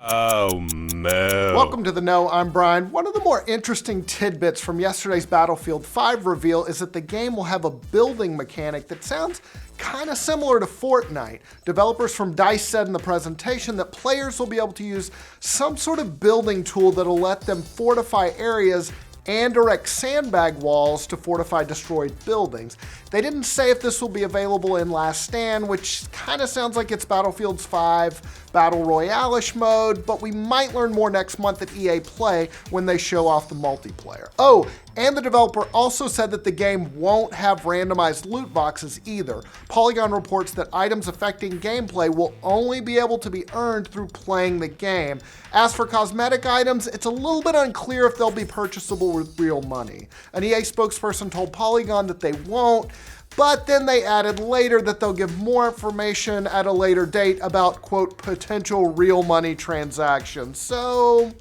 Oh, no. Welcome to The Know, I'm Brian. One of the more interesting tidbits from yesterday's Battlefield 5 reveal is that the game will have a building mechanic that sounds kind of similar to Fortnite. Developers from DICE said in the presentation that players will be able to use some sort of building tool that'll let them fortify areas and erect sandbag walls to fortify destroyed buildings. They didn't say if this will be available in Last Stand, which kind of sounds like it's Battlefield 5 Battle Royale-ish mode, but we might learn more next month at EA Play when they show off the multiplayer. Oh, and the developer also said that the game won't have randomized loot boxes either. Polygon reports that items affecting gameplay will only be able to be earned through playing the game. As for cosmetic items, it's a little bit unclear if they'll be purchasable with real money. An EA spokesperson told Polygon that they won't, but then they added later that they'll give more information at a later date about, quote, potential real money transactions. So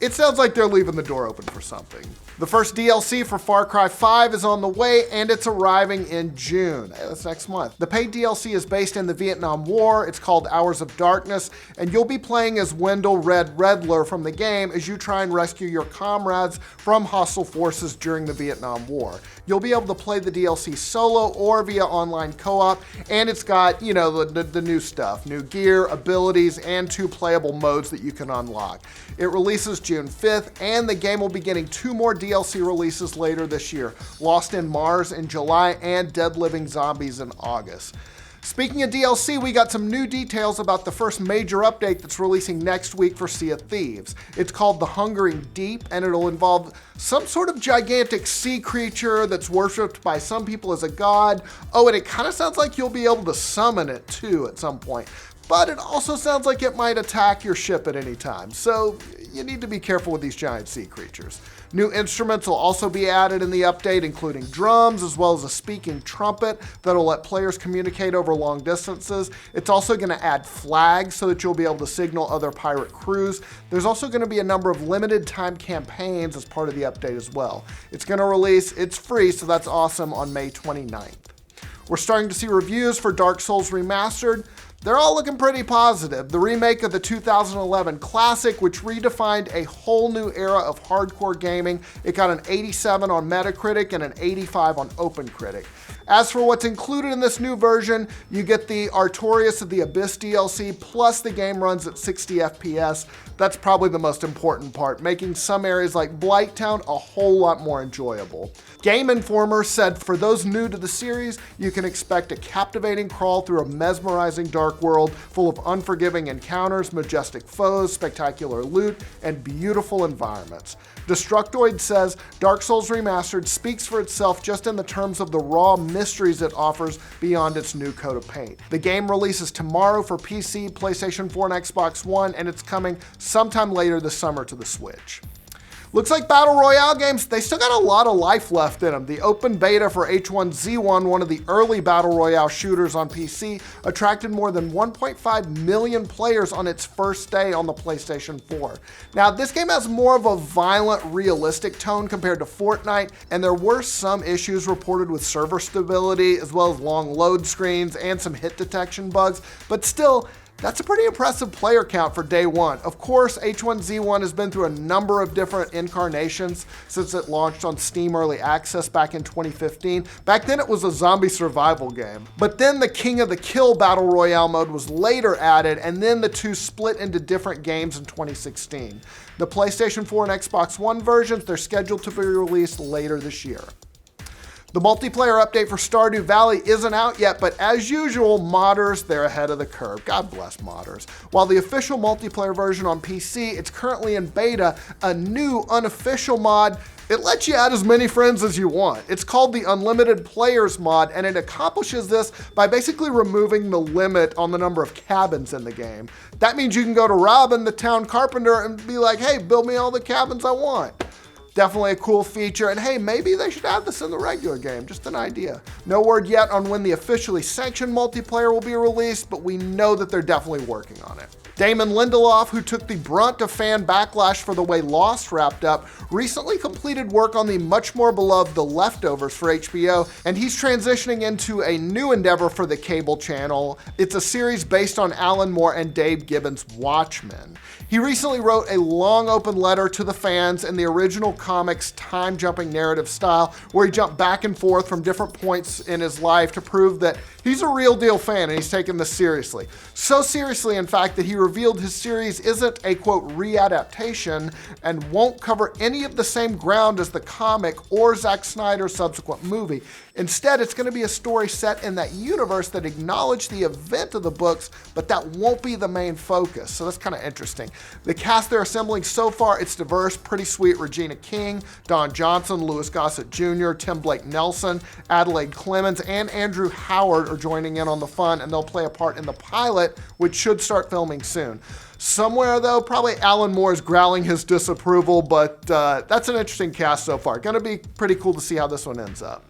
it sounds like they're leaving the door open for something. The first DLC for Far Cry 5 is on the way, and it's arriving in June. That's next month. The paid DLC is based in the Vietnam War. It's called Hours of Darkness, and you'll be playing as Wendell Red Redler from the game as you try and rescue your comrades from hostile forces during the Vietnam War. You'll be able to play the DLC solo or via online co-op, and it's got, you know, the new stuff, new gear, abilities, and 2 playable modes that you can unlock. It releases June 5th, and the game will be getting 2 more DLC releases later this year, Lost in Mars in July and Dead Living Zombies in August. Speaking of DLC, we got some new details about the first major update that's releasing next week for Sea of Thieves. It's called The Hungering Deep, and it'll involve some sort of gigantic sea creature that's worshipped by some people as a god. Oh, and it kind of sounds like you'll be able to summon it too at some point. But it also sounds like it might attack your ship at any time, so you need to be careful with these giant sea creatures. New instruments will also be added in the update, including drums, as well as a speaking trumpet that'll let players communicate over long distances. It's also going to add flags so that you'll be able to signal other pirate crews. There's also going to be a number of limited time campaigns as part of the update as well. It's going to release, it's free, so that's awesome, on May 29th. We're starting to see reviews for Dark Souls Remastered. They're all looking pretty positive. The remake of the 2011 classic, which redefined a whole new era of hardcore gaming. It got an 87 on Metacritic and an 85 on OpenCritic. As for what's included in this new version, you get the Artorias of the Abyss DLC, plus the game runs at 60 FPS. That's probably the most important part, making some areas like Blighttown a whole lot more enjoyable. Game Informer said for those new to the series, you can expect a captivating crawl through a mesmerizing dark world full of unforgiving encounters, majestic foes, spectacular loot, and beautiful environments. Destructoid says Dark Souls Remastered speaks for itself just in the terms of the raw mysteries it offers beyond its new coat of paint. The game releases tomorrow for PC, PlayStation 4, and Xbox One, and it's coming sometime later this summer to the Switch. Looks like Battle Royale games, they still got a lot of life left in them. The open beta for H1Z1, one of the early Battle Royale shooters on PC, attracted more than 1.5 million players on its first day on the PlayStation 4. Now, this game has more of a violent, realistic tone compared to Fortnite, and there were some issues reported with server stability, as well as long load screens and some hit detection bugs, but still, that's a pretty impressive player count for day one. Of course, H1Z1 has been through a number of different incarnations since it launched on Steam Early Access back in 2015. Back then it was a zombie survival game. But then the King of the Kill Battle Royale mode was later added, and then the two split into different games in 2016. The PlayStation 4 and Xbox One versions, they're scheduled to be released later this year. The multiplayer update for Stardew Valley isn't out yet, but as usual, modders, they're ahead of the curve. God bless modders. While the official multiplayer version on PC, it's currently in beta, a new unofficial mod, it lets you add as many friends as you want. It's called the Unlimited Players mod, and it accomplishes this by basically removing the limit on the number of cabins in the game. That means you can go to Robin, the town carpenter, and be like, hey, build me all the cabins I want. Definitely a cool feature, and hey, maybe they should add this in the regular game, just an idea. No word yet on when the officially sanctioned multiplayer will be released, but we know that they're definitely working on it. Damon Lindelof, who took the brunt of fan backlash for the way Lost wrapped up, recently completed work on the much more beloved The Leftovers for HBO, and he's transitioning into a new endeavor for the cable channel. It's a series based on Alan Moore and Dave Gibbons' Watchmen. He recently wrote a long open letter to the fans in the original comics time-jumping narrative style, where he jumped back and forth from different points in his life to prove that he's a real deal fan and he's taking this seriously. So seriously, in fact, that he revealed his series isn't a, quote, readaptation and won't cover any of the same ground as the comic or Zack Snyder's subsequent movie. Instead, it's going to be a story set in that universe that acknowledged the event of the books, but that won't be the main focus. So that's kind of interesting. The cast they're assembling so far, it's diverse, pretty sweet. Regina King, Don Johnson, Louis Gossett Jr., Tim Blake Nelson, Adelaide Clemens, and Andrew Howard are joining in on the fun, and they'll play a part in the pilot, which should start filming soon. Somewhere, though, probably Alan Moore is growling his disapproval, but that's an interesting cast so far. Gonna be pretty cool to see how this one ends up.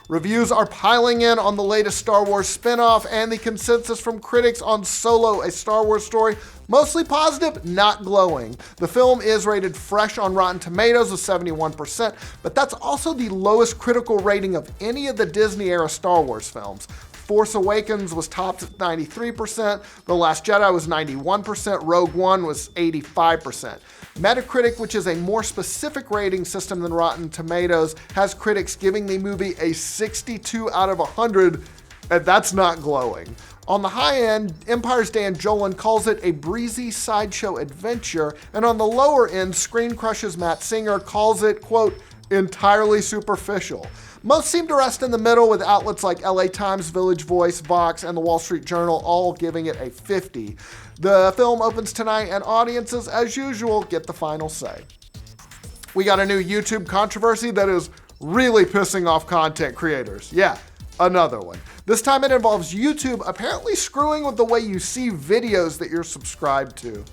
Reviews are piling in on the latest Star Wars spinoff, and the consensus from critics on Solo, a Star Wars story, mostly positive, not glowing. The film is rated fresh on Rotten Tomatoes with 71%, but that's also the lowest critical rating of any of the Disney-era Star Wars films. Force Awakens was topped at 93%, The Last Jedi was 91%, Rogue One was 85%. Metacritic, which is a more specific rating system than Rotten Tomatoes, has critics giving the movie a 62 out of 100, and that's not glowing. On the high end, Empire's Dan Jolin calls it a breezy sideshow adventure, and on the lower end, Screen Crush's Matt Singer calls it, quote, entirely superficial. Most seem to rest in the middle, with outlets like LA Times, Village Voice, Vox, and the Wall Street Journal all giving it a 50. The film opens tonight, and audiences, as usual, get the final say. We got a new YouTube controversy that is really pissing off content creators. Yeah, another one. This time it involves YouTube apparently screwing with the way you see videos that you're subscribed to.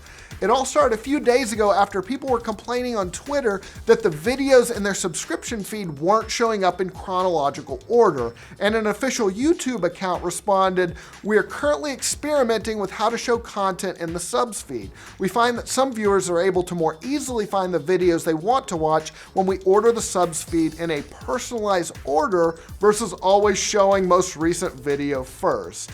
It all started a few days ago after people were complaining on Twitter that the videos in their subscription feed weren't showing up in chronological order, and an official YouTube account responded, "We are currently experimenting with how to show content in the subs feed. We find that some viewers are able to more easily find the videos they want to watch when we order the subs feed in a personalized order versus always showing most recent video first."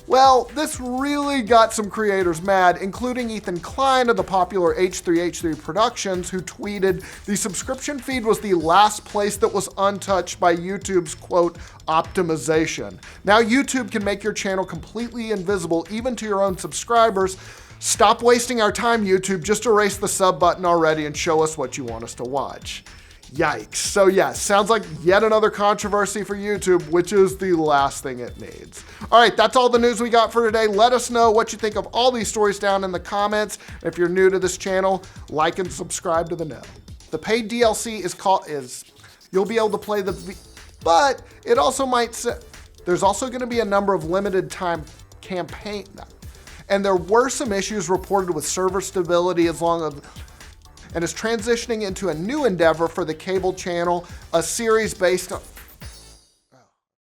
Well, this really got some creators mad, including Ethan Klein of the popular H3H3 Productions, who tweeted, "The subscription feed was the last place that was untouched by YouTube's, quote, optimization. Now YouTube can make your channel completely invisible even to your own subscribers. Stop wasting our time, YouTube. Just erase the sub button already and show us what you want us to watch." Yikes. So yeah, sounds like yet another controversy for YouTube, which is the last thing it needs. All right, that's all the news we got for today. Let us know what you think of all these stories down in the comments. If you're new to this channel, like and subscribe to the know. The paid DLC you'll be able to play but it also might say, there's also gonna be a number of limited time campaign, and there were some issues reported with server stability and is transitioning into a new endeavor for the cable channel, a series based on